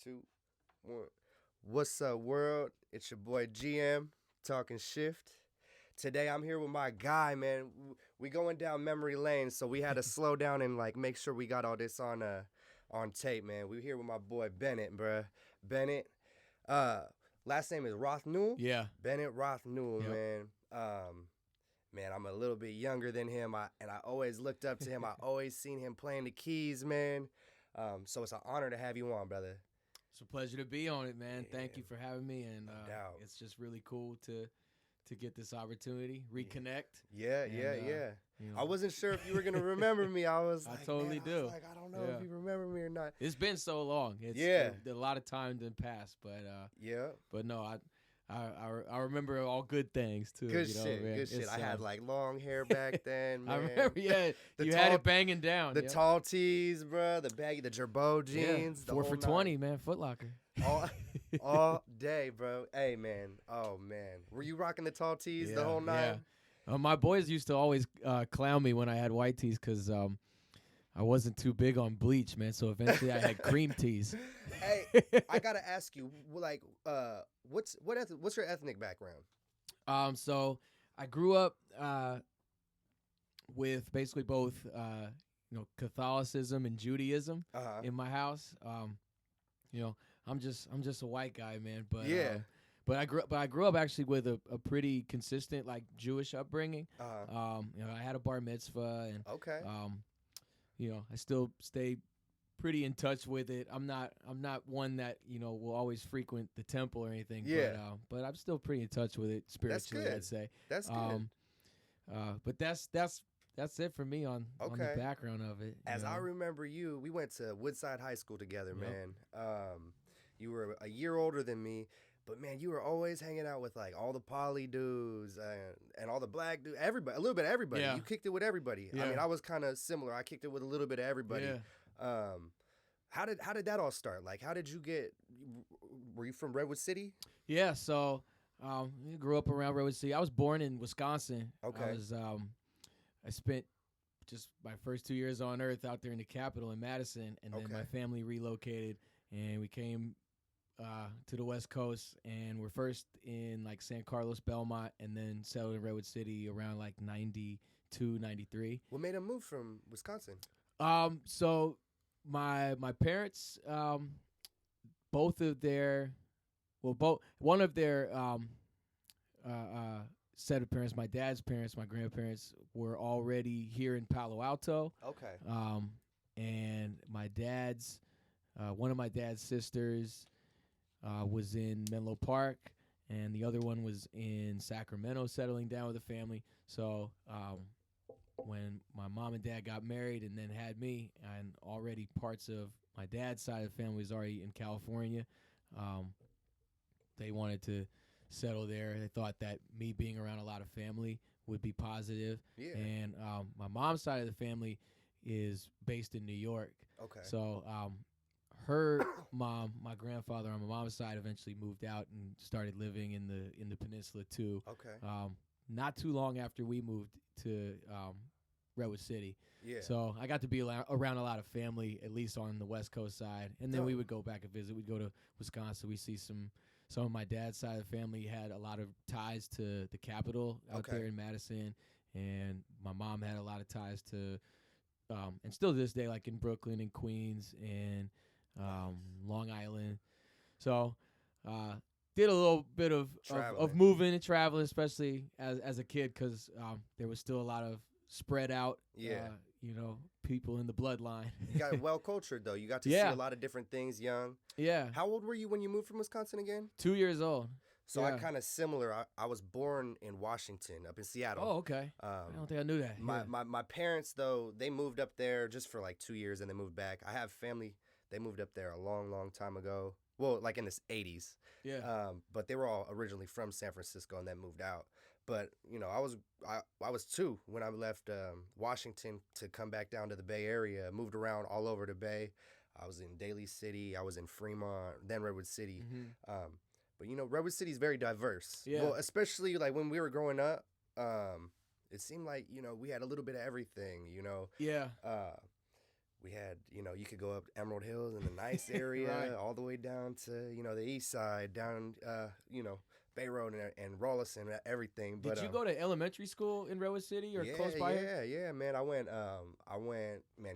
2, 1. What's up, world? It's your boy GM, Talkingshift. Today I'm here with my guy, man. We going down memory lane, so we had to slow down and like make sure we got all this on tape, man. We here with my boy Bennett, bruh. Bennett. Last name is Roth-Newell. Yeah. Bennett Roth-Newell, Yep. man. Man, I'm a little bit younger than him, and I always looked up to him. I always seen him playing the keys, man. So it's an honor to have you on, brother. It's a pleasure to be on it, man. Yeah. Thank you for having me, and doubt. it's just really cool to get this opportunity, reconnect. Yeah. You know, I wasn't sure if you were gonna remember me. I was I like, totally man, do. I was like, I don't know if you remember me or not. It's been so long. Yeah. A lot of time done passed, but Yeah. But no, I remember all good things too. Good you know, shit. man. Good shit. It's, I had like long hair back then, man. I remember, yeah. You had it banging down. The tall tees, bro. The baggy, the Gerbeau jeans. Yeah. 4 for $20, man. Foot Locker. All day, bro. Hey, man. Oh, man. Were you rocking the tall tees the whole night? Yeah. My boys used to always clown me when I had white tees because I wasn't too big on bleach, man. So eventually I had cream tees. Hey, I gotta ask you, like, what's your ethnic background? So I grew up with basically both, Catholicism and Judaism in my house. I'm just a white guy, man. But yeah. But I grew up actually with a pretty consistent like Jewish upbringing. I had a bar mitzvah, and okay. I still stay pretty in touch with it. I'm not one that will always frequent the temple or anything. Yeah. But I'm still pretty in touch with it spiritually. I'd say That's good. But that's it for me on the background of it. As I remember you, we went to Woodside High School together, Yep. man. You were a year older than me, but man, you were always hanging out with like all the poly dudes and all the black dudes, everybody, a little bit of everybody. Yeah. You kicked it with everybody. Yeah. I mean, I was kind of similar. I kicked it with a little bit of everybody. Yeah. How did that all start? Like, how did you get? Were you from Redwood City? Yeah. So I grew up around Redwood City. I was born in Wisconsin. Okay. I spent just my first 2 years on Earth out there in the capital in Madison, and then my family relocated, and we came to the West Coast, and we're first in like San Carlos, Belmont, and then settled in Redwood City around like 92, 93. What made him move from Wisconsin? So my parents, one of their set of parents, my dad's parents, my grandparents were already here in Palo Alto. Okay. And my dad's, one of my dad's sisters was in Menlo Park, and the other one was in Sacramento, settling down with the family. So when my mom and dad got married and then had me, and already parts of my dad's side of the family was already in California, they wanted to settle there. They thought that me being around a lot of family would be positive. Yeah. And my mom's side of the family is based in New York. Okay. So her mom, my grandfather on my mom's side, eventually moved out and started living in the Peninsula too. Okay. Not too long after we moved to Redwood City. Yeah. So I got to be around a lot of family, at least on the West Coast side. And then we would go back and visit. We'd go to Wisconsin. We see some of my dad's side of the family had a lot of ties to the Capitol out there in Madison. And my mom had a lot of ties to, and still to this day, like in Brooklyn and Queens and Long Island. So did a little bit of moving and traveling, especially as a kid, because there was still a lot of spread out, people in the bloodline. You got well cultured though. You got to see a lot of different things young. Yeah. How old were you when you moved from Wisconsin again? 2 years old. So I kind of similar. I was born in Washington, up in Seattle. Oh, okay. I don't think I knew that. My parents though, they moved up there just for like 2 years and they moved back. I have family. They moved up there a long, long time ago. Well, like in the 80s. Yeah. But they were all originally from San Francisco and then moved out. But I was 2 when I left Washington to come back down to the Bay Area. Moved around all over the Bay. I was in Daly City. I was in Fremont, then Redwood City. Mm-hmm. But Redwood City is very diverse. Yeah. Well, especially like when we were growing up, it seemed like we had a little bit of everything. Yeah. we had, you could go up Emerald Hills in the nice area, Right. all the way down to, the east side, down, Bay Road and Rawlison and everything. Did But you go to elementary school in Redwood City or close by? Yeah, man. I went,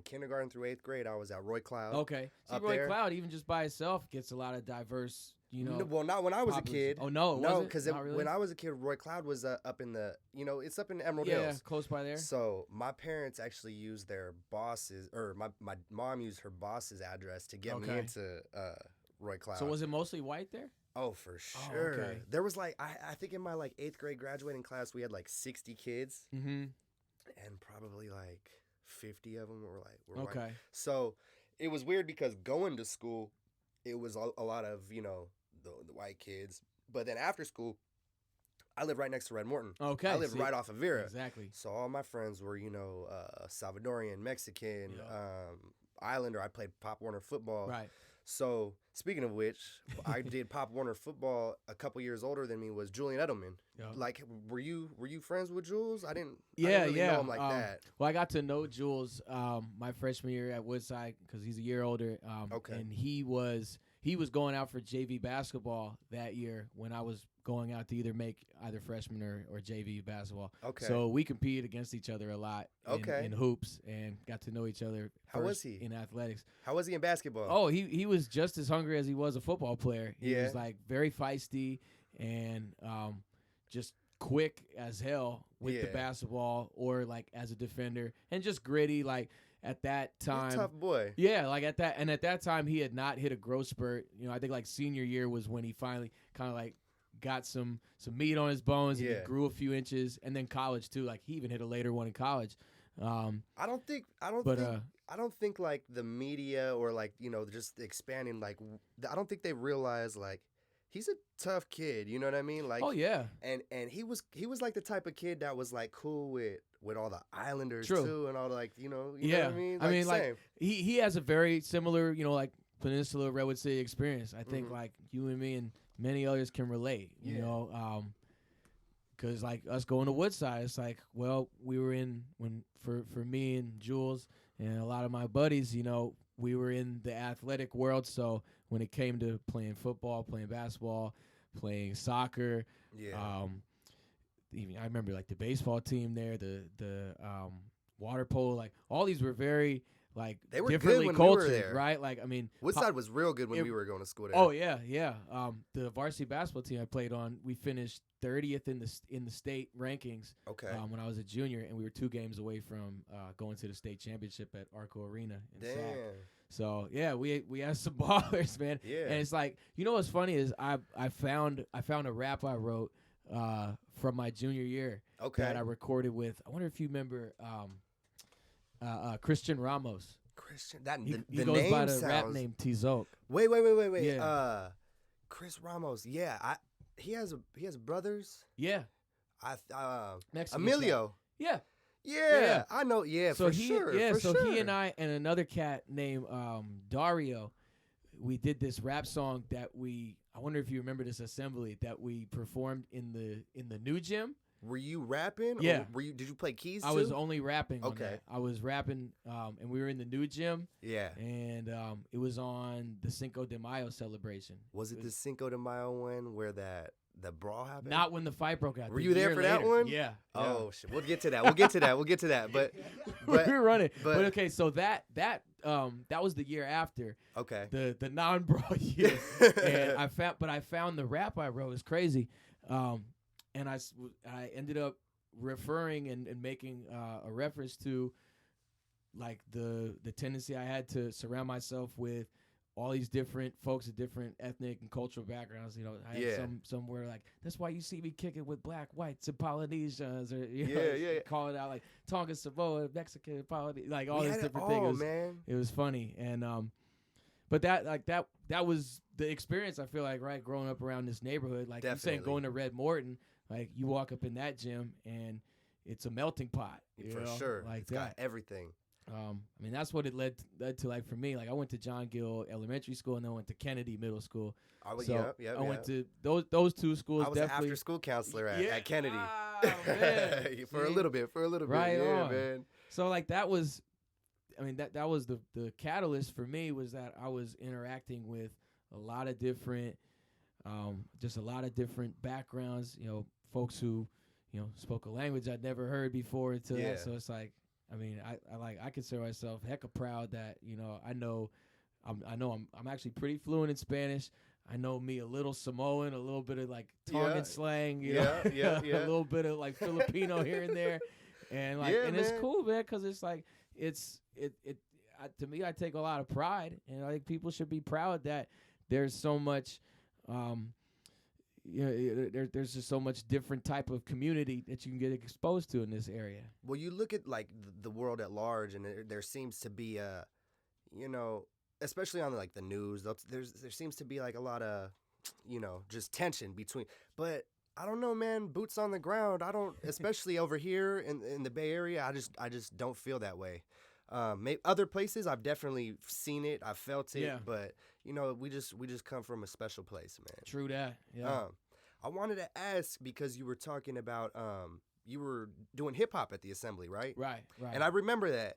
kindergarten through 8th grade. I was at Roy Cloud. Okay. See, Roy Cloud, even just by itself, gets a lot of diverse, Well, not when I was a kid. Oh, no, no, because when I was a kid, Roy Cloud was up in the, it's up in Emerald Hills. Yeah, close by there. So my parents actually used their bosses, or my mom used her boss's address to get me into Roy Cloud. So was it mostly white there? Oh, for sure. Oh, okay. There was I think in my 8th grade graduating class, we had 60 kids, and probably 50 of them were okay. white. So it was weird because going to school, it was a lot of the white kids, but then after school, I lived right next to Red Morton. Okay, I lived right off of Vera. Exactly. So all my friends were Salvadorian, Mexican, Islander. I played Pop Warner football. Right. So speaking of which, I did Pop Warner football. A couple years older than me was Julian Edelman. Yep. Were you friends with Jules? I didn't know him like that. Well, I got to know Jules my freshman year at Woodside because he's a year older. And he was going out for JV basketball that year when I was going out to make either freshman or JV basketball. Okay. So we competed against each other a lot in hoops and got to know each other. How was he in athletics? How was he in basketball? Oh, he was just as hungry as he was a football player. He was very feisty and just quick as hell with the basketball or as a defender and just gritty at that time. He's a tough boy. Yeah, at that time he had not hit a growth spurt. I think senior year was when he finally kind of got some meat on his bones and he grew a few inches, and then college too. He even hit a later one in college. I don't think the media or just expanding I don't think they realize he's a tough kid, you know what I mean? Oh yeah. And he was the type of kid that was cool with all the Islanders True. too, and all you know what I mean? I mean same. he has a very similar, Peninsula Redwood City experience. I think you and me and many others can relate, you know, because us going to Woodside, it's we were in for me and Jules and a lot of my buddies, we were in the athletic world. So when it came to playing football, playing basketball, playing soccer, even I remember the baseball team there, the water polo, all these were very they were differently good when cultured, we were there. Right? Woodside was real good when we were going to school there. Oh yeah. The varsity basketball team I played on, we finished 30th in the state rankings. Okay. When I was a junior, and we were 2 games away from going to the state championship at Arco Arena in Sac. So yeah, we had some ballers, man. Yeah. And it's what's funny is I found a rap I wrote from my junior year. Okay. That I recorded with. I wonder if you remember. Christian Ramos. He goes name by the sounds... rap name T-Zoke. Wait. Yeah. Chris Ramos. Yeah, he has brothers. Yeah. Emilio. Yeah. Yeah, I know. Yeah, so for sure. Yeah, for so sure. he and I and another cat named Dario, we did this rap song that I wonder if you remember this assembly that we performed in the new gym. Were you rapping? Yeah. Or did you play keys too? I was only rapping. Okay. On that. I was rapping, and we were in the new gym. Yeah. And it was on the Cinco de Mayo celebration. Was it the Cinco de Mayo one where the brawl happened? Not when the fight broke out. Were you there for that one? Yeah. Oh shit. We'll get to that. We'll get to that. But we were running. But okay, so that was the year after. Okay. The non-brawl year. And I found the rap I wrote. It's crazy. And I ended up referring and making a reference to the tendency I had to surround myself with all these different folks of different ethnic and cultural backgrounds. I had some where that's why you see me kicking with black, whites, and Polynesians, or call it out Tonga, Samoa, Mexican, Polynesian, all these different things. Man. It was funny, and but that was the experience. I feel right, growing up around this neighborhood, you saying going to Red Morton. You walk up in that gym and it's a melting pot. For sure. It's got everything. That's what it led to for me. I went to John Gill Elementary School and then I went to Kennedy Middle School. I went to those 2 schools. I was definitely an after school counselor at Kennedy. Oh, man. for a little bit. Right yeah, on. man. So that was I mean, that was the catalyst for me, was that I was interacting with a lot of different, just a lot of different backgrounds, folks who, spoke a language I'd never heard before until that. So it's like, I mean, I consider myself hecka proud that, I'm actually pretty fluent in Spanish. I know me a little Samoan, a little bit of like Tongan slang, a little bit of like Filipino here and there, and it's cool, man, because it's like to me, I take a lot of pride, and I think people should be proud that there's so much, there's just so much different type of community that you can get exposed to in this area. Well, you look at like the world at large, and there seems to be especially on like the news, there seems to be like a lot of, just tension between. But I don't know, man. Boots on the ground. I don't, especially over here in the Bay Area. I just don't feel that way. Maybe other places I've definitely seen it. I've felt it. Yeah. But we just come from a special place, man. True that. Yeah. I wanted to ask, because you were talking about you were doing hip hop at the assembly, right? Right. And I remember that.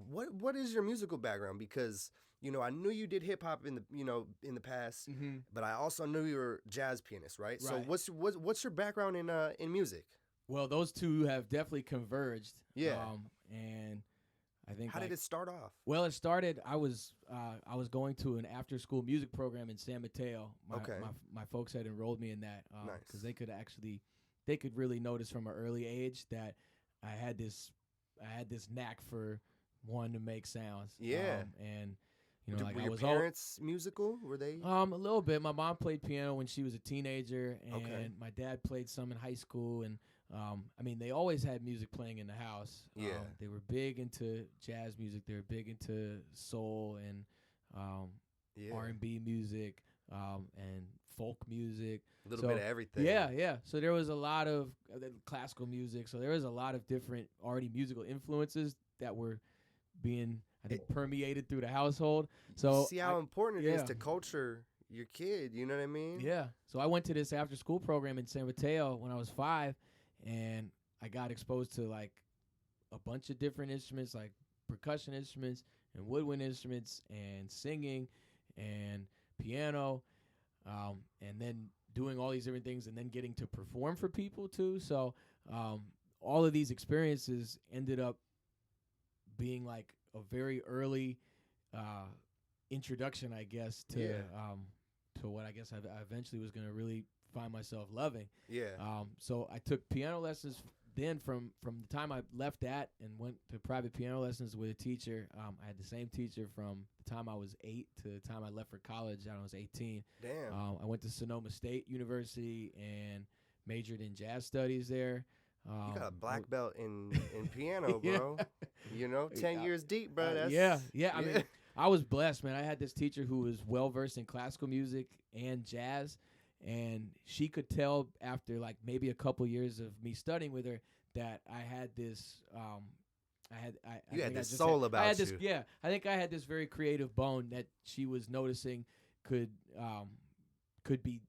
What is your musical background? Because I knew you did hip hop in the past, but I also knew you were a jazz pianist, right? So what's your background in music? Well, those two have definitely converged. Yeah. And I think how did it start off? Well, it started. I was going to an after school music program in San Mateo. My folks had enrolled me in that because they could really notice from an early age that I had this knack for wanting to make sounds. Yeah. And were your parents musical? Were they? A little bit. My mom played piano when she was a teenager, and my dad played some in high school. And I mean, they always had music playing in the house. Yeah. They were big into jazz music. They were big into soul and R&B music and folk music. A little bit of everything. Yeah. So there was a lot of classical music. So there was a lot of different already musical influences that were being, I think, permeated through the household. So see how important it is to culture your kid. You know what I mean? Yeah. So I went to this after school program in San Mateo when I was 5, and I got exposed to like a bunch of different instruments, like percussion instruments and woodwind instruments and singing and piano, and then doing all these different things and then getting to perform for people too. So all of these experiences ended up being like a very early introduction, I guess, to what I guess I eventually was going to really find myself loving. Yeah. So I took piano lessons then from the time I left that and went to private piano lessons with a teacher. I had the same teacher from the time I was 8 to the time I left for college when I was 18. Damn. I went to Sonoma State University and majored in jazz studies there. You got a black belt in piano, bro. 10 years deep, bro. That's, I mean, I was blessed, man. I had this teacher who was well-versed in classical music and jazz, and she could tell after, like, maybe a couple years of me studying with her that I had this you had this soul about you. Yeah, I think I had this very creative bone that she was noticing could be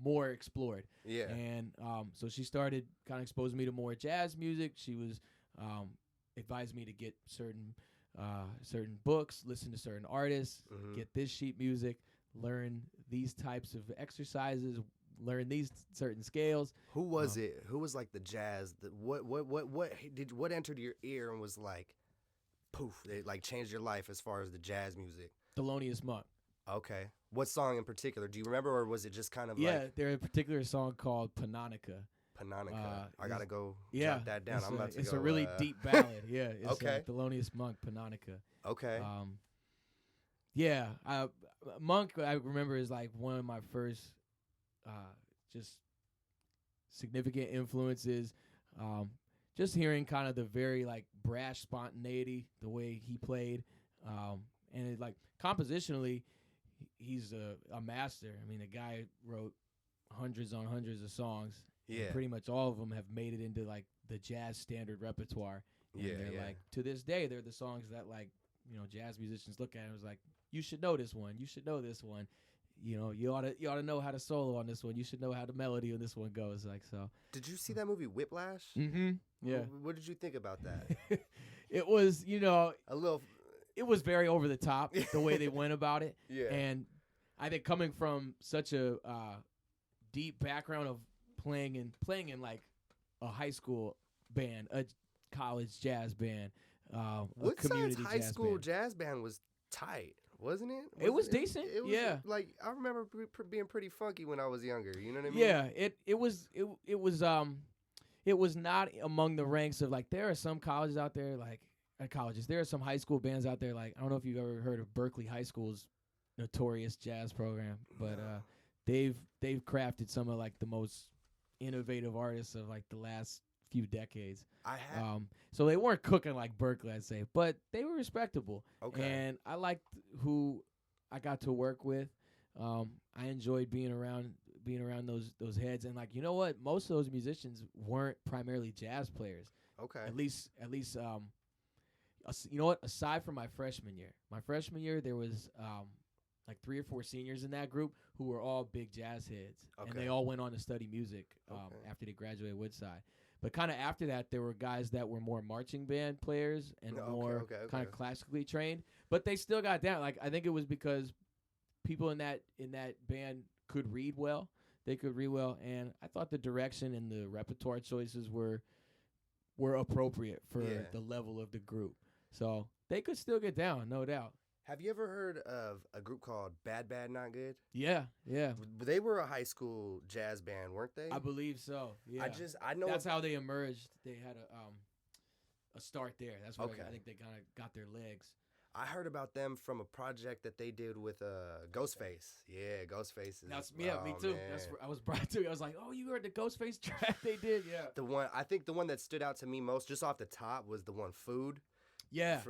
more explored. Yeah. And so she started kind of exposing me to more jazz music. She was advised me to get certain books, listen to certain artists, get this sheet music, learn these types of exercises, learn these certain scales. Who was it? Who was like the jazz? What entered your ear and was like, poof, it like changed your life as far as the jazz music? Thelonious Monk. Okay. What song in particular? Do you remember, or was it just kind of there's a particular song called Panonica. I gotta go jot that down. It's a really deep ballad. Yeah. It's okay. Thelonious Monk, Panonica. Okay. Monk, I remember, is like one of my first just significant influences. Just hearing kind of the very like brash spontaneity, the way he played, and it, like compositionally, he's a master. I mean, the guy wrote hundreds on hundreds of songs. Yeah. Pretty much all of them have made it into like the jazz standard repertoire. And they're like, to this day, they're the songs that like, jazz musicians look at and was like, you should know this one. You should know this one. You ought to know how to solo on this one. You should know how the melody on this one goes. Like, so. Did you see that movie Whiplash? Mm-hmm. Yeah. What did you think about that? it was, A little. it was very over the top the way they went about it. Yeah. And I think coming from such a deep background of playing in like a high school band, a college jazz band, a Woodside's community high jazz school band. jazz band was tight, wasn't it? It was decent. It was, yeah. Like I remember being pretty funky when I was younger. You know what I mean? Yeah. It was not among the ranks of like there are some colleges out there like at colleges. There are some high school bands out there like I don't know if you've ever heard of Berkeley High School's notorious jazz program, but they've crafted some of like the most innovative artists of like the last few decades. So they weren't cooking like Berkeley, I'd say, but they were respectable. Okay. And I liked who I got to work with. I enjoyed being around those heads, and like you know what, most of those musicians weren't primarily jazz players. Okay. At least you know what? Aside from my freshman year, there was like 3 or 4 seniors in that group who were all big jazz heads, and they all went on to study music after they graduated Woodside. But kind of after that, there were guys that were more marching band players and more kind of classically trained, but they still got down. Like I think it was because people in that band could read well. They could read well, and I thought the direction and the repertoire choices were appropriate for the level of the group. So they could still get down, no doubt. Have you ever heard of a group called Bad Bad Not Good? Yeah. They were a high school jazz band, weren't they? I believe so. Yeah. I know that's how they emerged. They had a start there. That's where I think they kind of got their legs. I heard about them from a project that they did with Ghostface. Yeah, Ghostface. Me too. Man. That's where I was brought to. I was like, oh, you heard the Ghostface track they did? Yeah. The one that stood out to me most, just off the top, was the one Food. Yeah.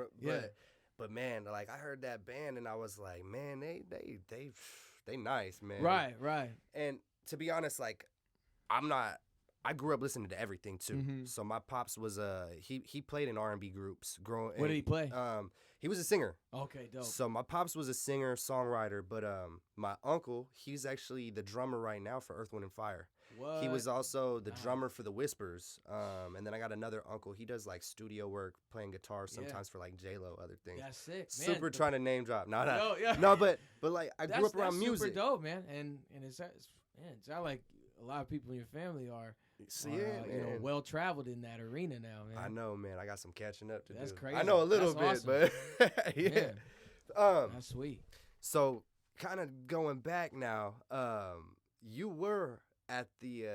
But man, like I heard that band and I was like, man, they nice, man. Right. And to be honest, like I grew up listening to everything too. Mm-hmm. So my pops was he played in R&B groups growing. What did he play? He was a singer. Okay, dope. So my pops was a singer, songwriter, but my uncle, he's actually the drummer right now for Earth, Wind & Fire. What? He was also the drummer for the Whispers. And then I got another uncle. He does like studio work, playing guitar sometimes for like J-Lo, other things. That's sick, man. Super trying to name drop. Yeah. No, but like I grew up around music. Super dope, man. And it sounds like a lot of people in your family are well traveled in that arena now, man. I know, man. I got some catching up to do. That's crazy. I know a little bit, awesome. But yeah. That's sweet. So kind of going back now, you were at the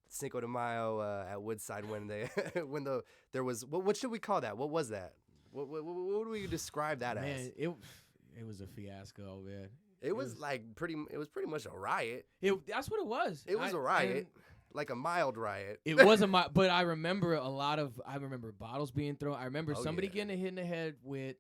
Cinco de Mayo at Woodside when there was what should we call that? What was that? What do we describe that as? It was a fiasco, man. It was pretty much a riot. That's what it was. It was a riot, like a mild riot. It wasn't but I remember bottles being thrown. I remember somebody getting hit in the head with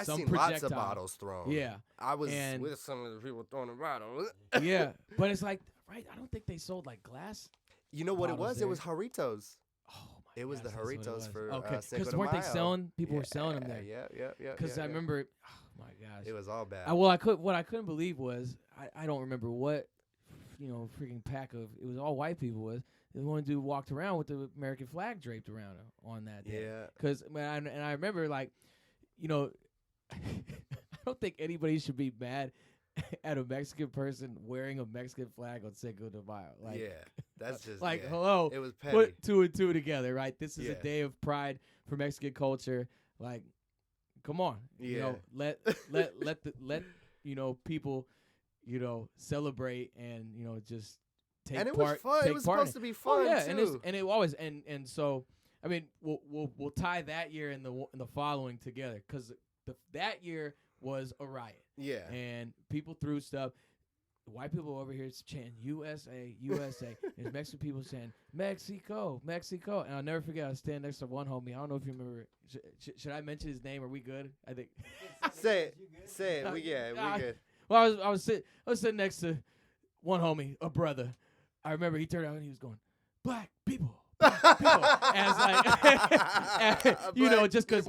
some seen projectile. Lots of bottles thrown. Yeah. I was with some of the people throwing the bottles. Yeah, but it's like, right, I don't think they sold like glass. You know what it was? There. It was Jarritos. Oh my! It was the Jarritos for because weren't they selling? People were selling them there. Yeah. Because I remember, oh my gosh, it was all bad. What I couldn't believe was I don't remember what freaking pack of it was all white people was. The one dude walked around with the American flag draped around him on that day. Yeah. Because I remember like, I don't think anybody should be mad at a Mexican person wearing a Mexican flag on Cinco de Mayo. Like, yeah, that's just like yeah. Hello. It was petty. Put 2 and 2 together, right? This is a day of pride for Mexican culture. Like, come on, let people, celebrate and just take part. And it was fun. It was supposed to be fun too. And it always and so I mean we'll tie that year and the following together because that year was a riot. Yeah. And people threw stuff. White people over here chanting USA, USA. There's Mexican people saying Mexico, Mexico. And I'll never forget, I was standing next to one homie. I don't know if you remember. Should I mention his name? Are we good? I think. Say it. We good. Well, I was sitting next to one homie, a brother. I remember he turned out and he was going, "Black people." As like, just because,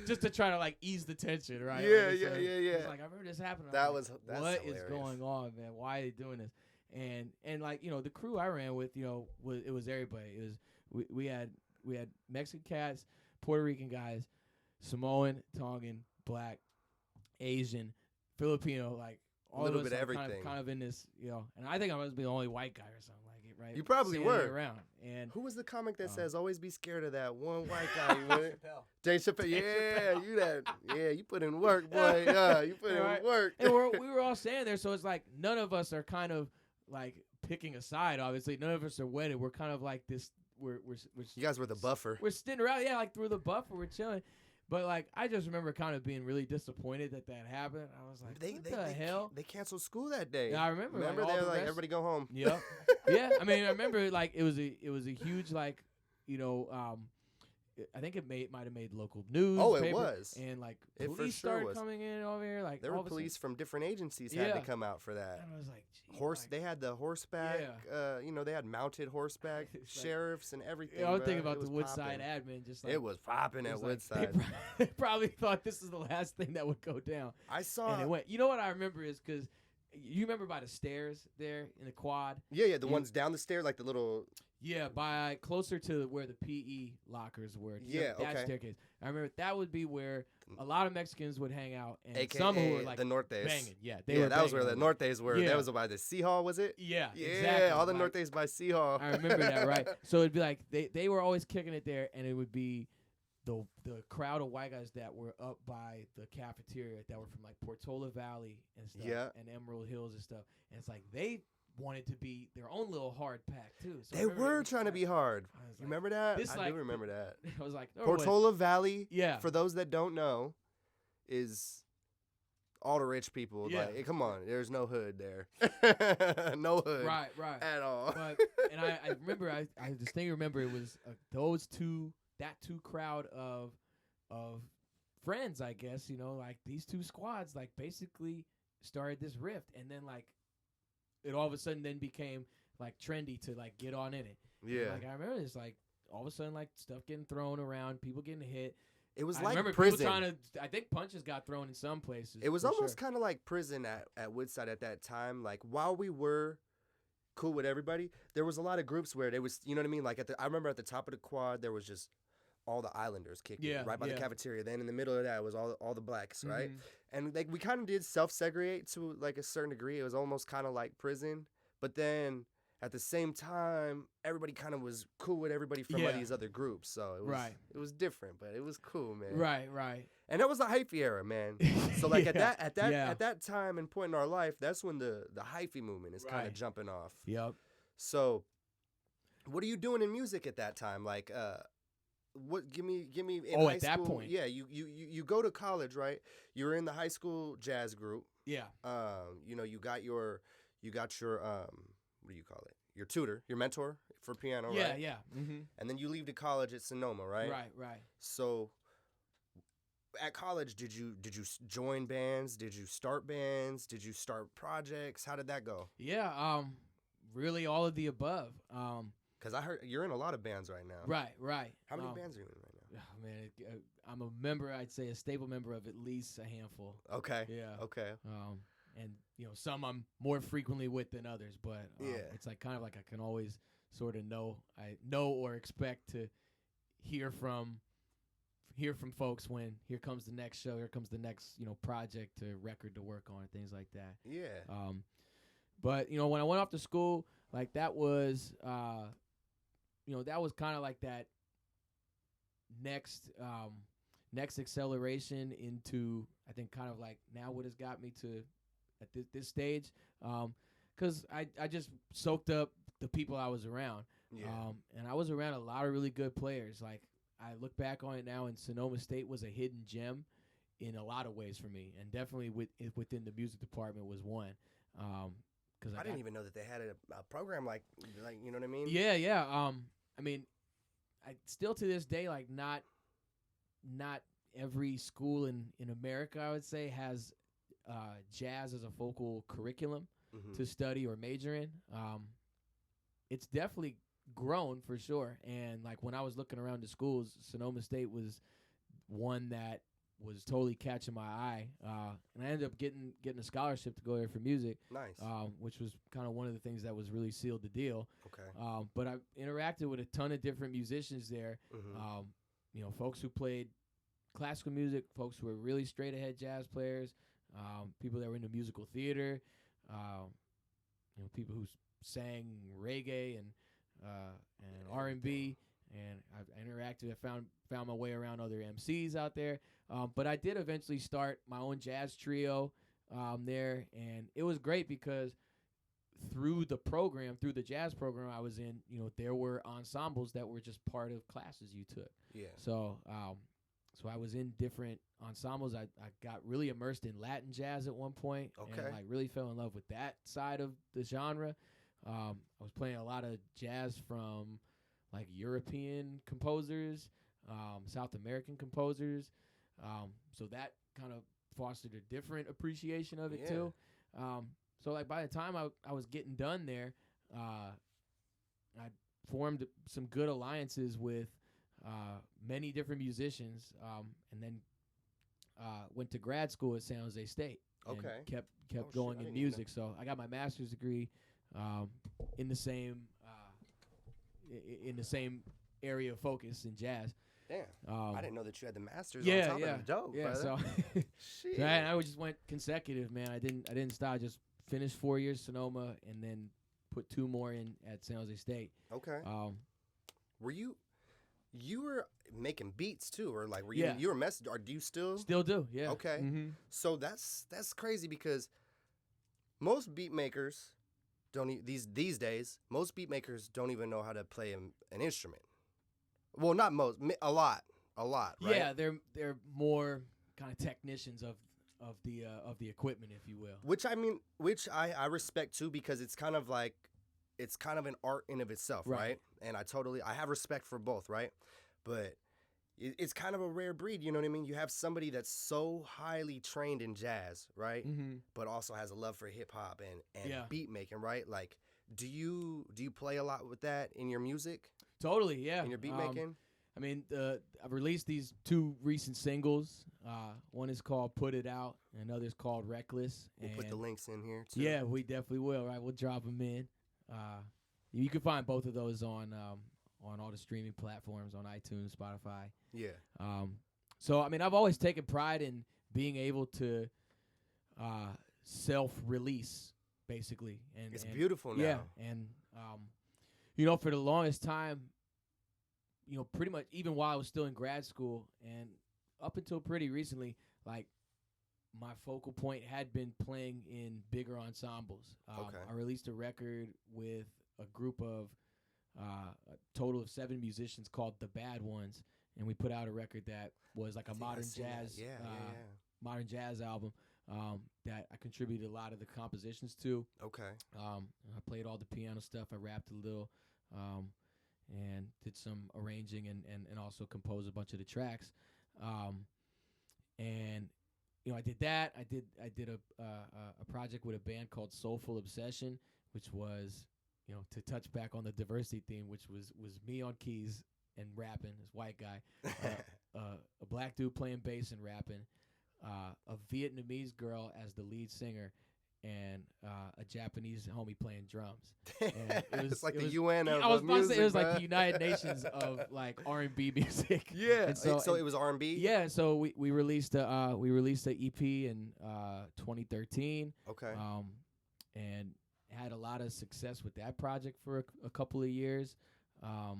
just to try to like ease the tension, right? Yeah. It's like I remember this happening. That's what hilarious. is going on, man? Why are they doing this? And like the crew I ran with, it was everybody. It was we had Mexican cats, Puerto Rican guys, Samoan, Tongan, Black, Asian, Filipino, like all Little of us bit of are everything. kind of in this, and I think I must be the only white guy or something like it, right? You probably Seeing were. it around. And Who was the comic that says always be scared of that one white guy? Dave Chappelle. Yeah, you put in work, boy. Yeah, you put in work. And we were all standing there, so it's like none of us are kind of like picking a side. Obviously, none of us are wedded. We're kind of like this. We're you guys were the buffer. We're sitting around, like through the buffer, we're chilling. But like I just remember kind of being really disappointed that happened. I was like, what the hell? They canceled school that day. Yeah, I remember. Remember like, they were like, everybody go home. Yeah, yeah. I mean, I remember like it was a huge like I think it might have made local news. Oh, it was. And like it police started coming in over here. Like there were police from different agencies had to come out for that. And I was like, they had the horseback. Yeah. They had mounted horseback sheriffs and everything. I was thinking about the Woodside admin. Just like it was popping at Woodside. They probably thought this is the last thing that would go down. I saw. And it went. You know what I remember is because. You remember by the stairs there in the quad? Yeah, the ones down the stairs, like the little. Yeah, by closer to where the PE lockers were. Yeah, that staircase. I remember that would be where a lot of Mexicans would hang out, and AKA some who were like the Nortes. banging. Yeah, that was where the Nortes were. Yeah. That was by the Sea Hall, was it? Yeah, yeah, exactly. all the Nortes by Sea Hall. I remember that, right? So it'd be like they were always kicking it there, and it would be the crowd of white guys that were up by the cafeteria that were from like Portola Valley and stuff, and Emerald Hills and stuff. And it's like they wanted to be their own little hard pack too. So they were trying to be hard. You remember that? I do remember that. I was like, Portola Valley. Yeah. For those that don't know, is all the rich people. Yeah. Like, come on, there's no hood there. No hood. Right. At all. But and I remember I distinctly remember it was that two crowd of friends, I guess, like these two squads like basically started this rift, and then like it all of a sudden then became like trendy to like get on in it. Yeah. And, like I remember it's like all of a sudden like stuff getting thrown around, people getting hit. It was I like remember prison. I think punches got thrown in some places. It was almost kind of like prison at Woodside at that time. Like while we were cool with everybody, there was a lot of groups where they was, you know what I mean? Like I remember at the top of the quad there was just all the islanders kicking right by the cafeteria. Then in the middle of that was all the blacks, right? And like we kind of did self-segregate to like a certain degree. It was almost kind of like prison, but then at the same time, everybody kind of was cool with everybody from these other groups. So it was different, but it was cool, man. Right. And that was the hyphy era, man. So like at that time and point in our life, that's when the hyphy movement is kind of jumping off. Yep. So what are you doing in music at that time? Like what give me in high at school, that point. Yeah, you go to college, right? You're in the high school jazz group. Yeah. You got your what do you call it? Your tutor, your mentor for piano, right? Yeah. Mm-hmm. And then you leave to college at Sonoma, right? Right. So at college, did you join bands? Did you start bands? Did you start projects? How did that go? Yeah, really all of the above. Because I heard you're in a lot of bands right now. Right. How many bands are you in right now? Oh, man, I'm a member. I'd say a stable member of at least a handful. Okay. Yeah. Okay. And some I'm more frequently with than others, but it's like kind of like I can always sort of know or expect to hear from folks when here comes the next show, here comes the next project to record to work on, things like that. Yeah. But when I went off to school, like that was that was kind of like that next acceleration into, I think, kind of like now what has got me to at this stage, because I just soaked up the people I was around. Yeah. And I was around a lot of really good players. Like I look back on it now, and Sonoma State was a hidden gem in a lot of ways for me, and definitely within the music department was one. Because I didn't even know that they had a program like you know what I mean? Yeah. I mean, I still to this day, like not every school in America, I would say, has jazz as a focal curriculum to study or major in. It's definitely grown for sure. And like when I was looking around the schools, Sonoma State was one that was totally catching my eye. And I ended up getting a scholarship to go there for music. Nice. Which was kind of one of the things that was really sealed the deal. Okay. But I interacted with a ton of different musicians there. folks who played classical music, folks who were really straight ahead jazz players, people that were into musical theater, people who sang reggae and R&B, and I've interacted. I found my way around other MCs out there. But I did eventually start my own jazz trio there, and it was great because through the jazz program I was in, there were ensembles that were just part of classes you took. Yeah. So I was in different ensembles. I got really immersed in Latin jazz at one point. Okay. And really fell in love with that side of the genre. I was playing a lot of jazz from like European composers, South American composers. So that kind of fostered a different appreciation of it too. So like by the time I was getting done there, I formed some good alliances with many different musicians, and then went to grad school at San Jose State. And kept going in music. So I got my master's degree in the same area of focus in jazz. Damn, I didn't know that you had the masters on top of the dope, brother. So, shit. I just went consecutive, man. I didn't stop. I just finished 4 years Sonoma and then put 2 more in at San Jose State. Okay. Were you were making beats too, or like you were or do you still do? Yeah. Okay. Mm-hmm. So that's crazy because most beat makers don't these days. Most beat makers don't even know how to play an instrument. Well, not most, a lot, right? Yeah, they're more kind of technicians of the equipment, if you will. Which I respect too, because it's kind of an art in of itself, right? And I have respect for both, right? But it's kind of a rare breed, you know what I mean? You have somebody that's so highly trained in jazz, right? Mm-hmm. But also has a love for hip hop and beat making, right? Like, do you play a lot with that in your music? Totally, yeah. In your beat making? I've released these 2 recent singles. One is called Put It Out, and another is called Reckless. We'll put the links in here, too. Yeah, we definitely will, right? We'll drop them in. You can find both of those on all the streaming platforms, on iTunes, Spotify. Yeah. So, I've always taken pride in being able to self-release, basically. And it's beautiful now. Yeah, and for the longest time, pretty much even while I was still in grad school and up until pretty recently, like my focal point had been playing in bigger ensembles. I released a record with a group of a total of 7 musicians called The Bad Ones, and we put out a record that was like a modern jazz album that I contributed a lot of the compositions to. Okay. I played all the piano stuff. I rapped a little. And did some arranging and also composed a bunch of the tracks. And I did that. I did a project with a band called Soulful Obsession, which was, to touch back on the diversity theme, which was me on keys and rapping, this white guy, a black dude playing bass and rapping, a Vietnamese girl as the lead singer, and a Japanese homie playing drums. And it's like the UN of music. I was about to say it was like the United Nations of like R&B music. Yeah. And so it was R&B. Yeah. So we released the EP in 2013. Okay. And had a lot of success with that project for a couple of years. I've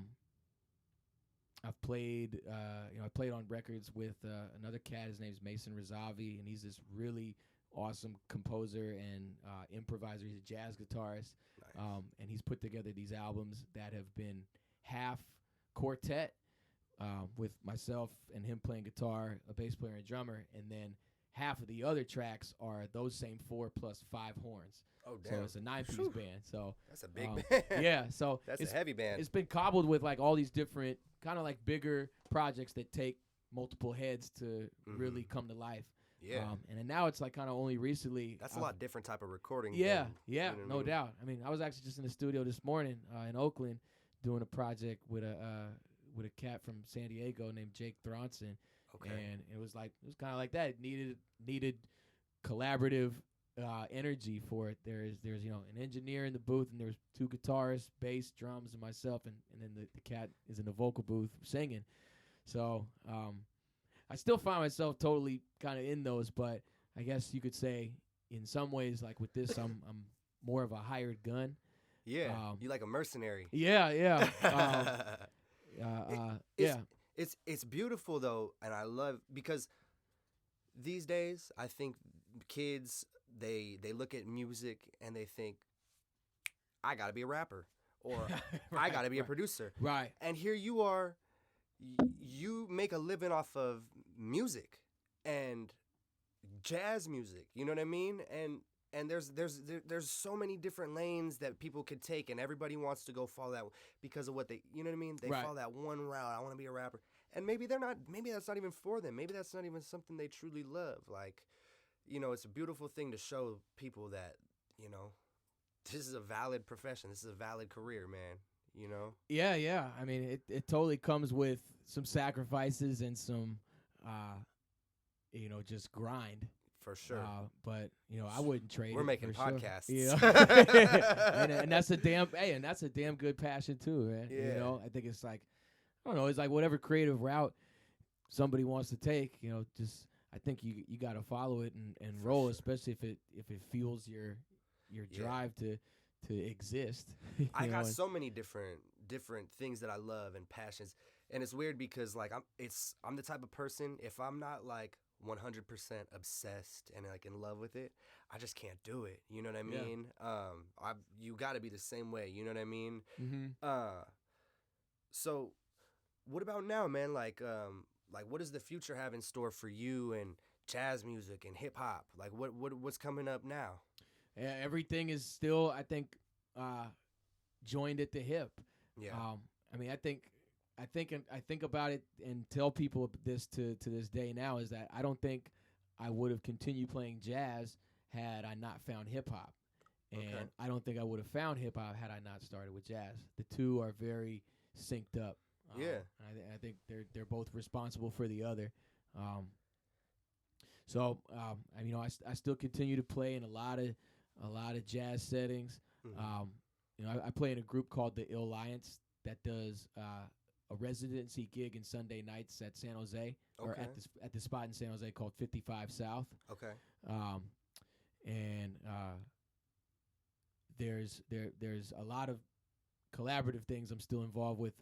played I played on records with another cat. His name's Mason Razavi, and he's this really awesome composer and improviser. He's a jazz guitarist. Nice. And he's put together these albums that have been half quartet with myself and him playing guitar, a bass player and drummer, and then half of the other tracks are those same 4 plus 5 horns. Oh, damn. So it's a 9-piece band. So that's a big band. Yeah, so that's a heavy band. It's been cobbled with like all these different kind of like bigger projects that take multiple heads to really come to life. Yeah. And then now it's like kind of only recently. That's a lot different type of recording. Yeah, than, yeah, you know no doubt. I was actually just in the studio this morning in Oakland doing a project with a cat from San Diego named Jake Thronson. Okay. And it was kind of like that. It needed collaborative energy for it. There's an engineer in the booth, and there's 2 guitarists, bass, drums, and myself, and then the cat is in the vocal booth singing. So I still find myself totally kind of in those, but I guess you could say in some ways, like with this, I'm more of a hired gun. Yeah, you like a mercenary. Yeah, yeah. It's, it's beautiful though, and I love because these days I think kids they look at music and they think I gotta be a rapper or I gotta be a producer. Right. And here you are, you make a living off of music and jazz music. You know what I mean? And there's so many different lanes that people could take, and everybody wants to go follow that because of what they, you know what I mean? They follow that one route. I want to be a rapper, and maybe they're not. Maybe that's not even for them. Maybe that's not even something they truly love. Like, you know, it's a beautiful thing to show people that, you know, this is a valid profession. This is a valid career, man. You know? Yeah, yeah. I mean, it totally comes with some sacrifices and some, you know, just grind. For sure. But, you know, I wouldn't trade We're it making for podcasts. Sure. Yeah. and that's a damn good passion too, man. Yeah. You know, I think it's like, I don't know, it's like whatever creative route somebody wants to take, you know, just I think you got to follow it and roll, sure. Especially if it fuels your drive to exist. I got so many different things that I love and passions, and it's weird because like I'm the type of person, if I'm not like 100% obsessed and like in love with it, I just can't do it. You know what I mean? Yeah. You got to be the same way. You know what I mean? Mm-hmm. So what about now, man? Like what does the future have in store for you and jazz music and hip hop? Like what's coming up now? Yeah, everything is still, I think, joined at the hip. Yeah. I mean, I think about it and tell people this to this day now is that I don't think I would have continued playing jazz had I not found hip hop, and I don't think I would have found hip hop had I not started with jazz. The two are very synced up. Yeah. I think they're both responsible for the other. So you know, I still continue to play in a lot of jazz settings. Mm-hmm. You know, I play in a group called the Ill Alliance that does a residency gig in Sunday nights at San Jose, or at the spot in San Jose called 55 South. Okay. And there's a lot of collaborative things I'm still involved with,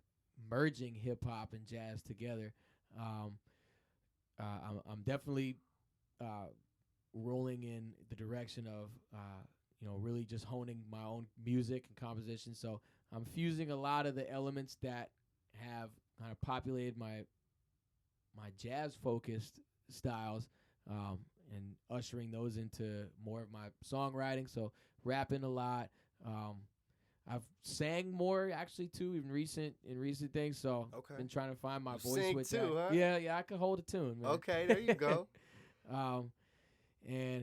merging hip hop and jazz together. I'm definitely rolling in the direction of you know, really just honing my own music and composition. So I'm fusing a lot of the elements that have kind of populated my jazz focused styles, and ushering those into more of my songwriting. So rapping a lot. I've sang more actually too in recent things. So been trying to find my voice with too, that. Huh? Yeah, I can hold a tune, man. Okay, there you go. And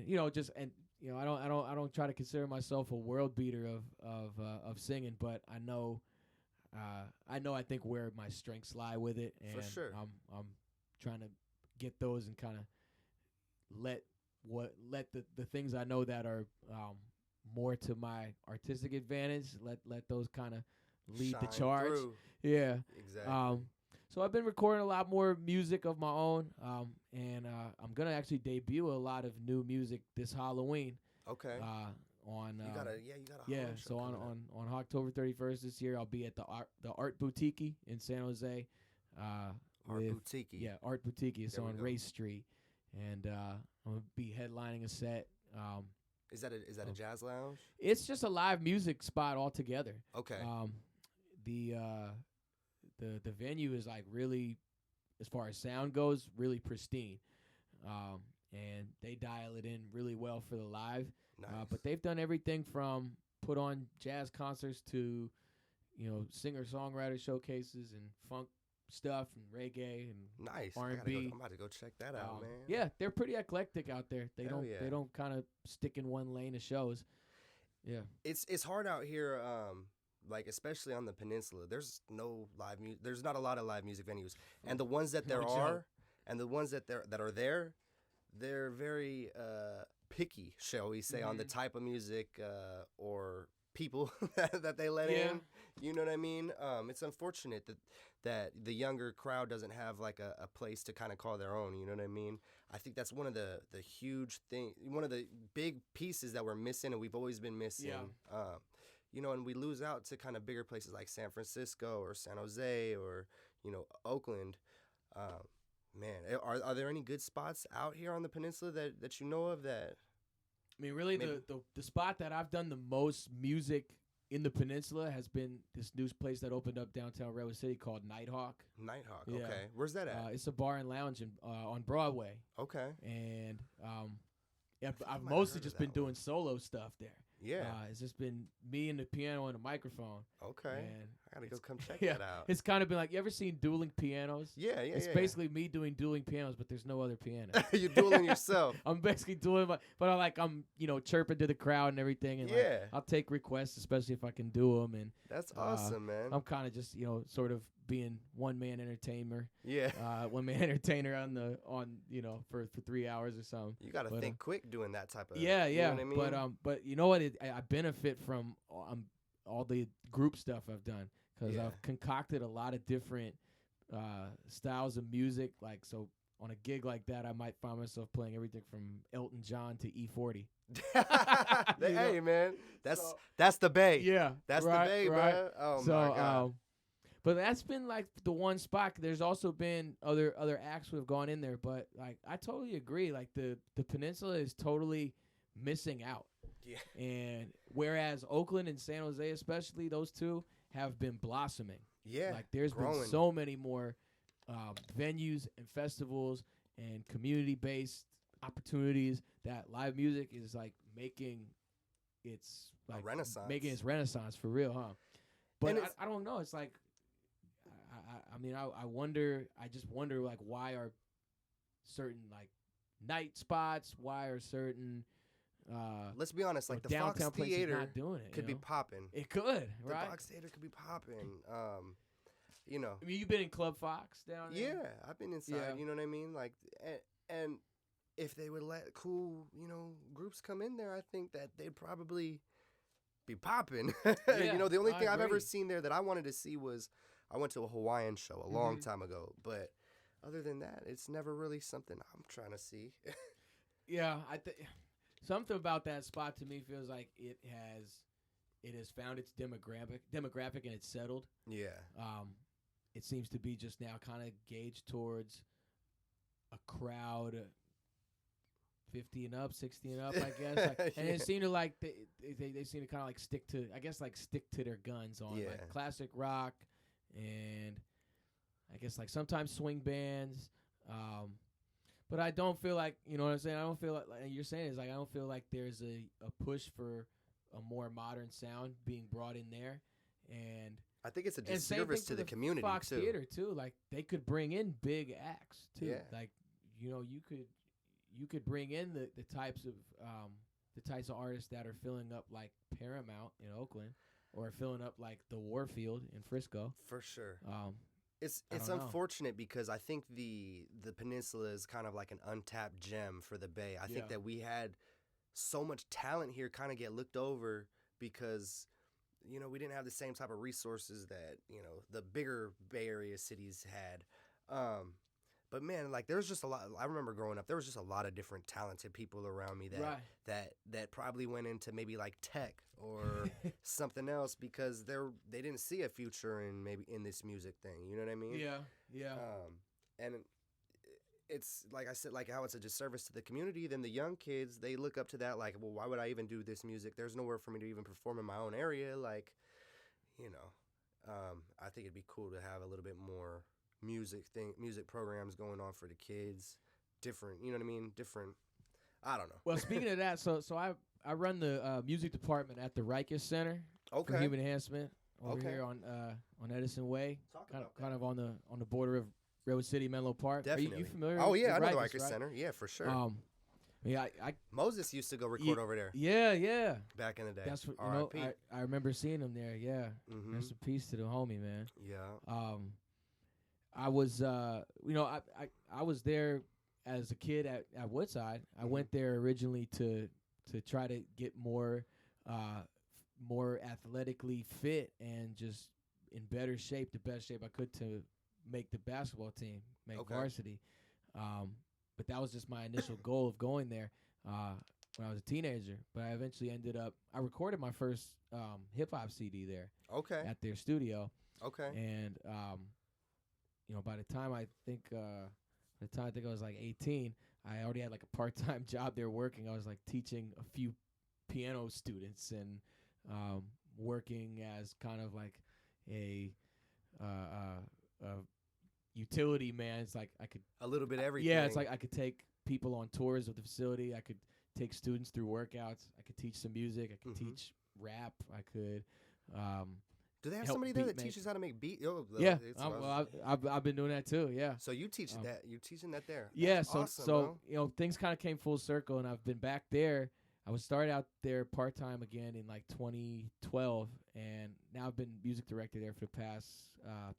you know, you know, I don't try to consider myself a world beater of singing, but I think where my strengths lie with it, and for sure. I'm trying to get those and kind of let the things I know that are more to my artistic advantage, let those kind of lead Shine the charge. Through. Yeah, exactly. So I've been recording a lot more music of my own, and I'm gonna actually debut a lot of new music this Halloween. Okay. On you got a so on October 31st this year, I'll be at the Art Boutique in San Jose. Art Boutique. Yeah, Art Boutique. It's on Race Street, and I'm gonna be headlining a set. Is that a jazz lounge? It's just a live music spot altogether. Okay. The venue is like really, as far as sound goes, really pristine, and they dial it in really well for the live. Nice. But they've done everything from put on jazz concerts to, you know, singer-songwriter showcases and funk stuff and reggae and nice R&B. I'm about to go check that out, man. Yeah, they're pretty eclectic out there. They Hell don't kind of stick in one lane of shows. Yeah, it's hard out here. Like especially on the Peninsula, there's no live music. There's not a lot of live music venues, and the ones that there are, and the ones that are there, they're very picky, shall we say, on the type of music or people that they let in. You know what I mean? It's unfortunate that the younger crowd doesn't have like a place to kind of call their own. You know what I mean? I think that's one of the huge thing, one of the big pieces that we're missing, and we've always been missing. Yeah. You know, and we lose out to kind of bigger places like San Francisco or San Jose or, you know, Oakland. Man, are there any good spots out here on the peninsula that you know of that? I mean, really, the spot that I've done the most music in the peninsula has been this new place that opened up downtown Redwood City called Nighthawk. Nighthawk, Yeah. okay. Where's that at? It's a bar and lounge on Broadway. Okay. And I've mostly just been doing solo stuff there. Yeah. It's just been me and the piano and the microphone. Okay. And I gotta go come check that out. It's kind of been like, you ever seen dueling pianos? Yeah. It's basically me doing dueling pianos, but there's no other piano. You're dueling yourself. I'm basically doing but I'm chirping to the crowd and everything, and I'll take requests, especially if I can do them. And that's awesome, man. I'm kind of just sort of being one man entertainer. Yeah. One man entertainer for 3 hours or something. You gotta think quick doing that type of. Yeah. You know what I mean? But you know what? I benefit from all the group stuff I've done because I've concocted a lot of different styles of music. Like, so on a gig like that, I might find myself playing everything from Elton John to E40. Hey, man, that's the Bay. Yeah, that's the Bay, bro. Oh my God. But that's been like the one spot. There's also been other acts who have gone in there, but like I totally agree. Like the peninsula is totally missing out. Yeah. And whereas Oakland and San Jose, especially those two, have been blossoming. Yeah. Like there's been so many more venues and festivals and community-based opportunities that live music is like making its like a renaissance. Making its renaissance for real, huh? But I don't know. It's like I just wonder like why are certain like night spots, why are certain let's be honest, like the Fox Theater not doing it, could be popping. It could, right? The Fox Theater could be popping. You know. I mean, you've been in Club Fox down there? Yeah, I've been inside, you know what I mean? Like and if they would let cool, groups come in there, I think that they'd probably be popping. Yeah, the only thing I've agree. ever seen there that I wanted to see was I went to a Hawaiian show a long time ago, but other than that, it's never really something I'm trying to see. Yeah, something about that spot to me feels like it has found its demographic and it's settled. Yeah. It seems to be just now kind of gauged towards a crowd 50 and up, 60 and up, I guess. And it seemed to like they seem to kind of like stick to their guns on like classic rock and I guess like sometimes swing bands. But I don't feel like, you know what I'm saying? I don't feel like you're saying is like I don't feel like there's a push for a more modern sound being brought in there. And I think it's a disservice to the community Fox too. Theater too. Like they could bring in big acts too. Yeah. Like you could bring in the types of artists that are filling up like Paramount in Oakland or filling up like the Warfield in Frisco. For sure. It's unfortunate because I think the peninsula is kind of like an untapped gem for the Bay. I think that we had so much talent here kind of get looked over because we didn't have the same type of resources that the bigger Bay Area cities had. But man, like there's just a lot. I remember growing up, there was just a lot of different talented people around me that probably went into maybe like tech or something else because they didn't see a future in this music thing. You know what I mean? Yeah. And it's like I said, like how it's a disservice to the community. Then the young kids, they look up to that like, well, why would I even do this music? There's nowhere for me to even perform in my own area. Like, I think it'd be cool to have a little bit more music programs going on for the kids, different, you know what I mean? Different, I don't know. Well, speaking of that, so I run the music department at the Rikus Center for Human Enhancement over here on Edison Way, kind of on the border of Redwood City, Menlo Park. Definitely. Are you familiar? Oh yeah, I know the Rikus, Rikus right? Center. Yeah, for sure. Yeah, Moses used to go record over there. Yeah. Back in the day. That's what R.I.P. I remember seeing him there. Yeah. Rest in peace to the homie, man. Yeah. I was, I was there as a kid at Woodside. I went there originally to try to get more more athletically fit and just in better shape, the best shape I could to make the basketball team, make varsity. But that was just my initial goal of going there when I was a teenager. But I eventually ended up, I recorded my first hip-hop CD there at their studio. And, by the time I think I was like 18, I already had like a part-time job there working. I was like teaching a few piano students and working as kind of like a utility man. It's like I could a little bit everything. Yeah, it's like I could take people on tours of the facility. I could take students through workouts. I could teach some music. I could teach rap. I could. Do they have somebody there that teaches how to make beat? Yeah, I've been doing that too. Yeah. So you teach that? You're teaching that there? Yeah. That's awesome, bro. Things kind of came full circle, and I've been back there. I was started out there part time again in like 2012, and now I've been music director there for the past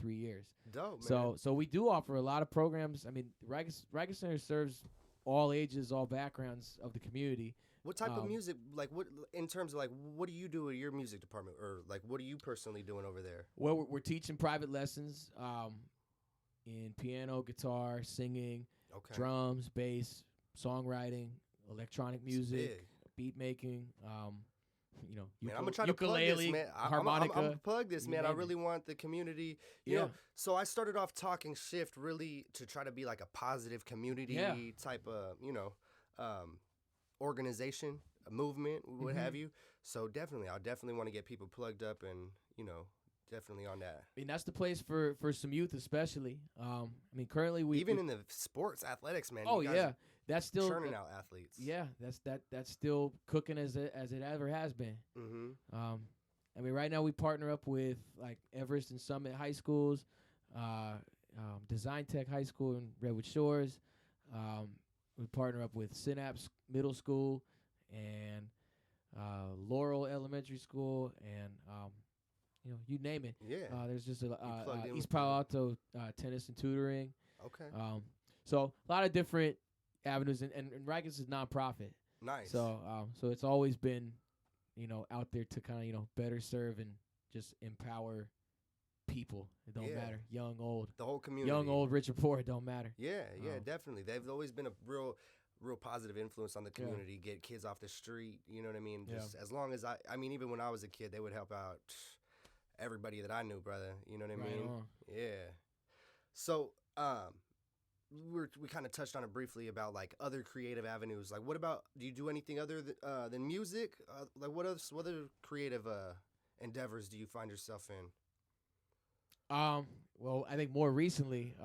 3 years. Dope, man. So we do offer a lot of programs. I mean, Riker Center serves all ages, all backgrounds of the community. What type of music, like what in terms of like what do you do at your music department, or like what are you personally doing over there? Well, we're teaching private lessons in piano, guitar, singing, drums, bass, songwriting, electronic music, beat making. Man, I'm gonna try to plug this, man. Harmonica. I'm gonna plug this, man. I really want the community. You know, so I started off Talkingshift really to try to be like a positive community type of, organization, a movement, what have you. So I'll definitely want to get people plugged up and, definitely on that. I mean, that's the place for some youth, especially. Currently even in the sports athletics, man. Oh, yeah. That's still churning out athletes. Yeah, that's still cooking as it ever has been. Right now we partner up with like Everest and Summit High Schools, Design Tech High School in Redwood Shores. We partner up with Synapse Middle School and Laurel Elementary School, and you name it. Yeah. There's just East Palo Alto tennis and tutoring. So a lot of different avenues, and Rikers is nonprofit. Nice. So it's always been, out there to kind of better serve and just empower people. It don't matter, young, old, the whole community, young, old, rich or poor. It don't matter. Yeah, definitely. They've always been a real positive influence on the community. Get kids off the street. You know what I mean? Just as long as even when I was a kid, they would help out everybody that I knew, brother. You know what I mean? Yeah. So, we kind of touched on it briefly about like other creative avenues. Like, what about, do you do anything other than music? Like, what other creative endeavors do you find yourself in? Well, I think more recently,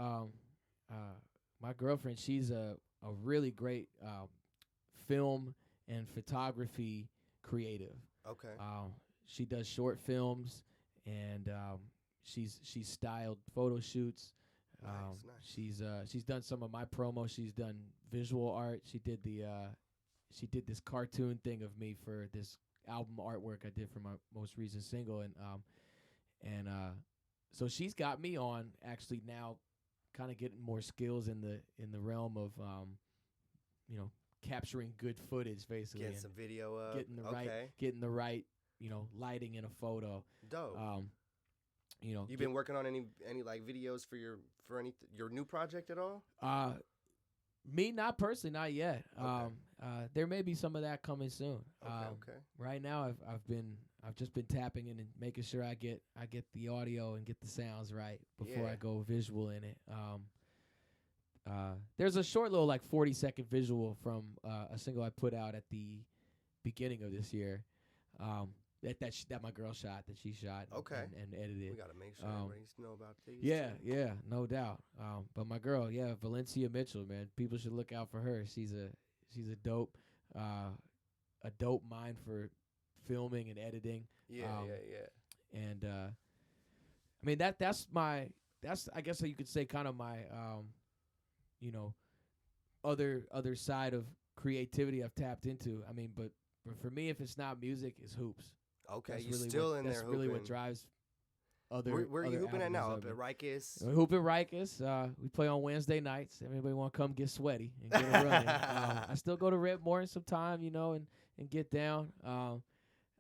my girlfriend, she's a really great film and photography creative. She does short films, and she's styled photo shoots. Nice. She's done some of my promo. She's done visual art. She did this cartoon thing of me for this album artwork I did for my most recent single, and so she's got me on actually now, kind of getting more skills in the realm of capturing good footage, basically, getting some video up, getting the right lighting in a photo. Dope. You've been working on any like videos for your new project at all? Me, not personally, not yet. There may be some of that coming soon. Right now, I've just been tapping in and making sure I get the audio and get the sounds right before I go visual in it. There's a short little like 40-second visual from a single I put out at the beginning of this year. That my girl shot, that she shot and edited. We gotta make sure everybody needs to know about these. Yeah, no doubt. But my girl, Valencia Mitchell, man, people should look out for her. She's a dope mind for filming and editing. And that's I guess you could say kind of my other side of creativity I've tapped into. But for me, if it's not music, it's hoops. That's you're really still in there hooping. That's really what drives other. Where are you hooping at now? Up at Rikers? We hoop at Rikers. We play on Wednesday nights. If anybody want to come get sweaty and get it running. I still go to Redmore sometime, and get down.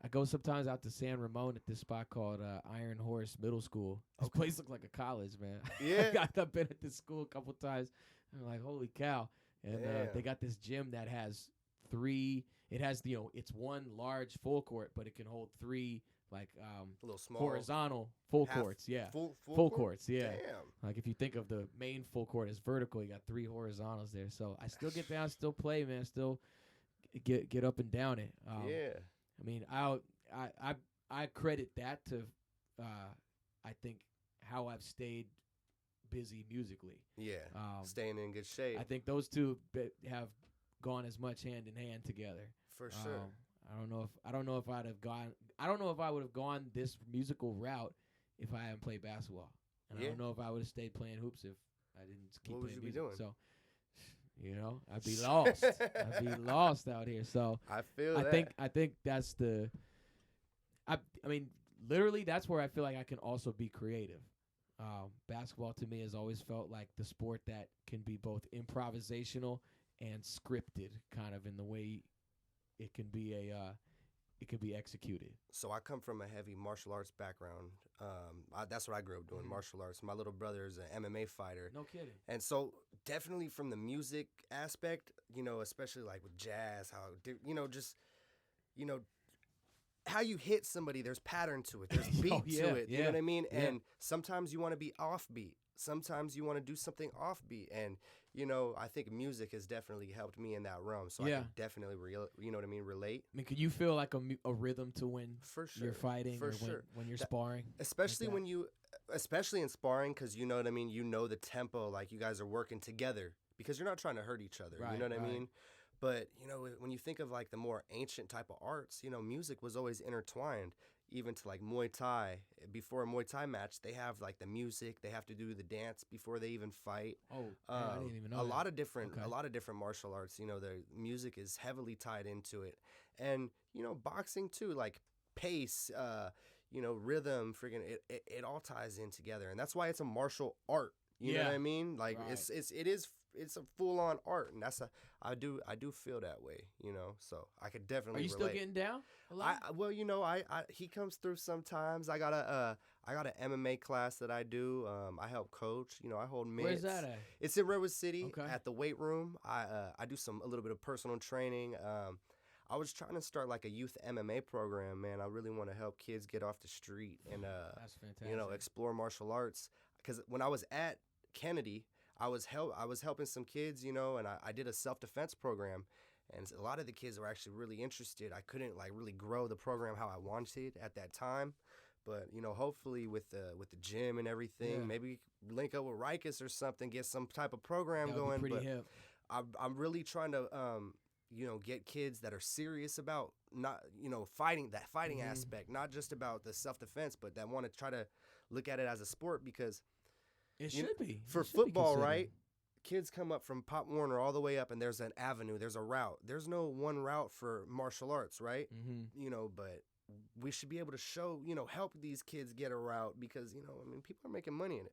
I go sometimes out to San Ramon at this spot called Iron Horse Middle School. This place looks like a college, man. Yeah. I've been at this school a couple times. I'm like, holy cow. And they got this gym that has 3. It has, it's one large full court, but it can hold 3 like a little small horizontal full courts. Yeah. Full courts. Yeah. Damn. Like if you think of the main full court as vertical, you got 3 horizontals there. So I still get down, still play, man. Still get up and down it. Yeah. I mean, I credit that to, I think, how I've stayed busy musically. Yeah, staying in good shape. I think those two have gone as much hand in hand together. For sure. I don't know if I'd have gone. I don't know if I would have gone this musical route if I hadn't played basketball. And I don't know if I would have stayed playing hoops if I didn't keep what playing would you music. be doing? So, I'd be lost. I'd be lost out here. So I feel that. I think that's the. I mean, literally, that's where I feel like I can also be creative. Basketball to me has always felt like the sport that can be both improvisational and scripted, kind of in the way it can be executed. So I come from a heavy martial arts background. That's what I grew up doing, martial arts. My little brother is an MMA fighter. No kidding. And so definitely from the music aspect, especially like with jazz, how you hit somebody, there's pattern to it. There's beat to it. You know what I mean? Yeah. And sometimes you want to be offbeat. Sometimes you want to do something offbeat. And, I think music has definitely helped me in that realm. So I can definitely, relate. I mean, can you feel like a rhythm to when for sure. you're fighting or when you're sparring? Especially especially in sparring, because you know what I mean? You know the tempo, like you guys are working together because you're not trying to hurt each other. Right, you know what I mean? But, when you think of like the more ancient type of arts, music was always intertwined, even to like Muay Thai. Before a Muay Thai match, they have like the music, they have to do the dance before they even fight. Oh, I didn't even know a lot of different martial arts, the music is heavily tied into it. And, boxing too, like pace, rhythm, freaking it all ties in together. And that's why it's a martial art. You know what I mean? Like it's a full on art, and I do feel that way, So I could definitely. Are you relate. Still getting down a lot? He comes through sometimes. I got an MMA class that I do. I help coach. I hold mitts. Where's that at? It's in Redwood City at the weight room. I do a little bit of personal training. I was trying to start like a youth MMA program, man. I really want to help kids get off the street and that's fantastic. Explore martial arts. Because when I was at Kennedy, I was helping some kids, and I did a self-defense program, and a lot of the kids were actually really interested. I couldn't like really grow the program how I wanted at that time, but hopefully with the gym and everything, maybe link up with Rikus or something, get some type of program going. Pretty hip. I'm really trying to get kids that are serious about not fighting aspect, not just about the self-defense, but that want to try to look at it as a sport because. It should be. For football, right? Kids come up from Pop Warner all the way up, and there's an avenue, there's a route. There's no one route for martial arts, right? Mm-hmm. But we should be able to show, help these kids get a route because, people are making money in it.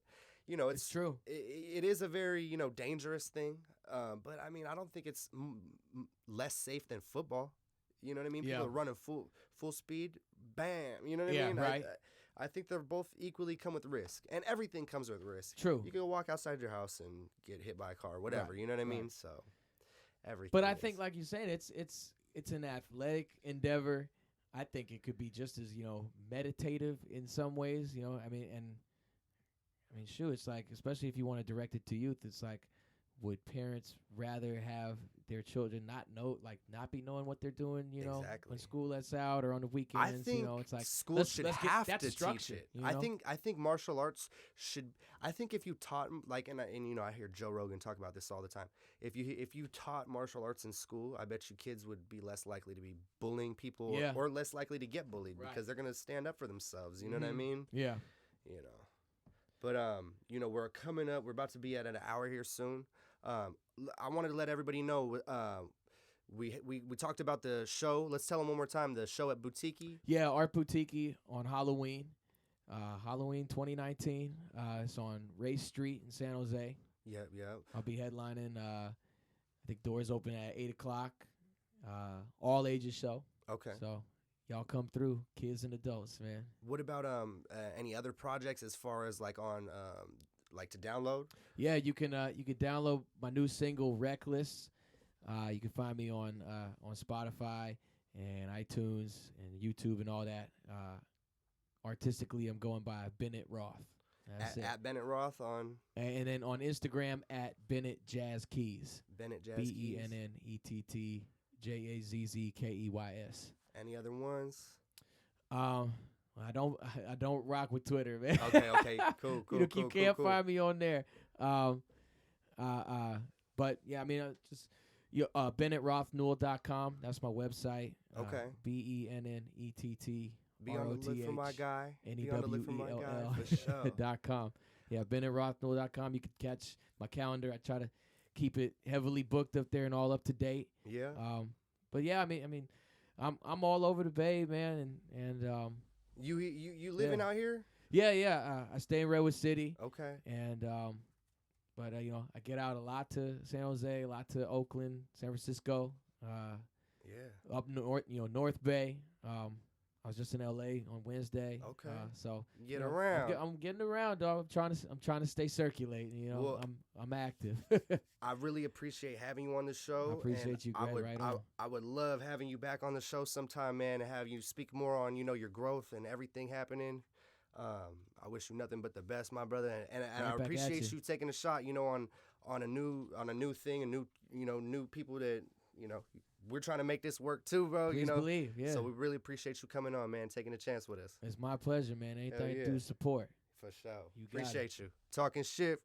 It's true. It is a very, dangerous thing. But, I don't think it's less safe than football. You know what I mean? People are running full speed. Bam. You know what I mean? Right. I think they're both equally come with risk, and everything comes with risk. True. You can walk outside your house and get hit by a car, whatever. Right. You know what I mean? So, everything. But I think, like you said, it's an athletic endeavor. I think it could be just as meditative in some ways. Shoot, it's like, especially if you want to direct it to youth, it's like, would parents rather have their children not be knowing what they're doing, exactly. when school lets out or on the weekends? I think it's like school should have to structure, teach it. I think martial arts should. I think if you taught I hear Joe Rogan talk about this all the time. If you taught martial arts in school, I bet you kids would be less likely to be bullying people or less likely to get bullied because they're gonna stand up for themselves. You know what I mean? Yeah. But we're coming up. We're about to be at an hour here soon. I wanted to let everybody know. We talked about the show. Let's tell them one more time. The show at Boutique. Yeah, Art Boutique on Halloween. Halloween 2019. It's on Ray Street in San Jose. Yep. I'll be headlining. I think doors open at 8:00. All ages show. Okay. So y'all come through, kids and adults, man. What about any other projects as far as like on like to download? Yeah, you can download my new single Reckless. You can find me on Spotify and iTunes and YouTube and all that. Artistically, I'm going by Bennett Roth. That's At Bennett Roth on, and then on Instagram at Bennett Jazz Keys. Bennett Jazz Keys. BENNETTJAZZKEYS. Any other ones? I don't rock with Twitter, man. Okay, cool. You can't find me on there. But yeah, I mean, just BennettRoth-Newell.com. That's my website. Okay. BENNETT. Be on the look for my guy. Be on the look for my guy for sure. .com. Yeah, BennettRoth-Newell.com. You can catch my calendar. I try to keep it heavily booked up there and all up to date. Yeah. But yeah, I mean, I'm all over the Bay, man, and you living out here? Yeah. I stay in Redwood City. Okay. And but I get out a lot to San Jose, a lot to Oakland, San Francisco. Yeah. Up north, North Bay. I was just in LA on Wednesday. Okay. So get around. I'm getting around, dog. I'm trying to stay circulating. Well, I'm active. I really appreciate having you on the show. I appreciate you, Greg. I would love having you back on the show sometime, man, and have you speak more on your growth and everything happening. I wish you nothing but the best, my brother, and I appreciate you taking a shot, on a new thing, and new people that we're trying to make this work too, bro. Please believe, yeah. So we really appreciate you coming on, man, taking a chance with us. It's my pleasure, man. Anything to do support. For sure. You got appreciate you. Talking Shift.